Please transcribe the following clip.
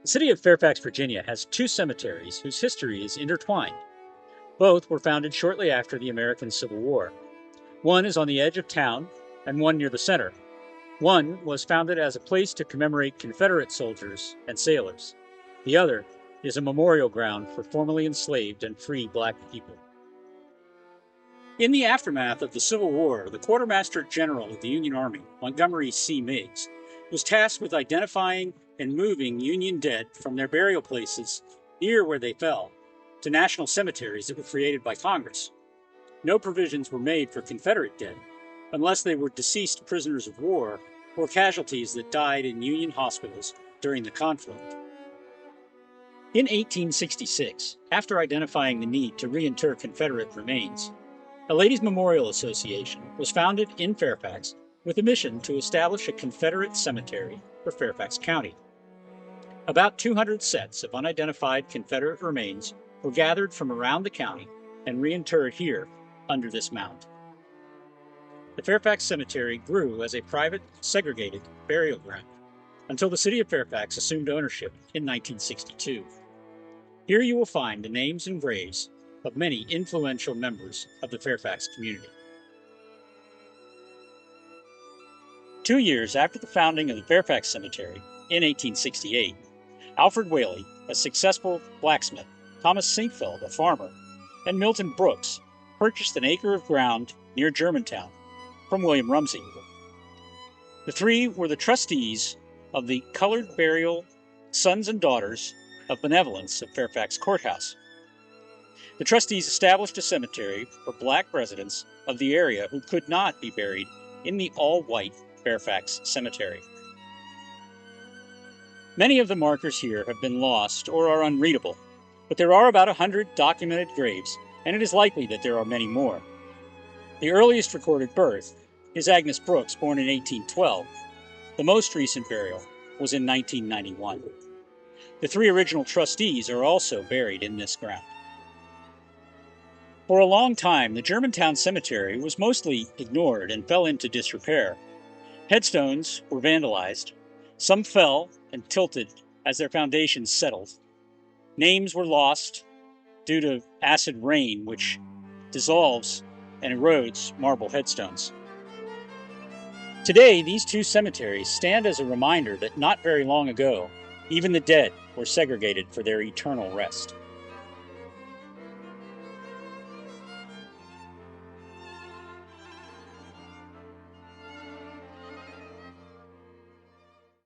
The city of Fairfax, Virginia has two cemeteries whose history is intertwined. Both were founded shortly after the American Civil War. One is on the edge of town, and one near the center. One was founded as a place to commemorate Confederate soldiers and sailors. The other is a memorial ground for formerly enslaved and free black people. In the aftermath of the Civil War, the Quartermaster General of the Union Army, Montgomery C. Meigs, was tasked with identifying and moving Union dead from their burial places near where they fell to national cemeteries that were created by Congress. No provisions were made for Confederate dead, unless they were deceased prisoners of war or casualties that died in Union hospitals during the conflict. In 1866, after identifying the need to reinter Confederate remains, a Ladies' Memorial Association was founded in Fairfax with a mission to establish a Confederate cemetery for Fairfax County. About 200 sets of unidentified Confederate remains were gathered from around the county and reinterred here under this mound. The Fairfax Cemetery grew as a private, segregated burial ground until the city of Fairfax assumed ownership in 1962. Here you will find the names and graves of many influential members of the Fairfax community. 2 years after the founding of the Fairfax Cemetery, in 1868, Alfred Whaley, a successful blacksmith, Thomas Sinkfeld, a farmer, and Milton Brooks purchased an acre of ground near Germantown from William Rumsey. The three were the trustees of the Colored Burial Sons and Daughters of Benevolence of Fairfax Courthouse. The trustees established a cemetery for black residents of the area who could not be buried in the all-white Fairfax Cemetery. Many of the markers here have been lost or are unreadable, but there are about 100 documented graves, and it is likely that there are many more. The earliest recorded birth is Agnes Brooks, born in 1812. The most recent burial was in 1991. The three original trustees are also buried in this ground. For a long time, the Germantown Cemetery was mostly ignored and fell into disrepair. Headstones were vandalized. Some fell and tilted as their foundations settled. Names were lost due to acid rain, which dissolves and erodes marble headstones. Today, these two cemeteries stand as a reminder that not very long ago, even the dead were segregated for their eternal rest.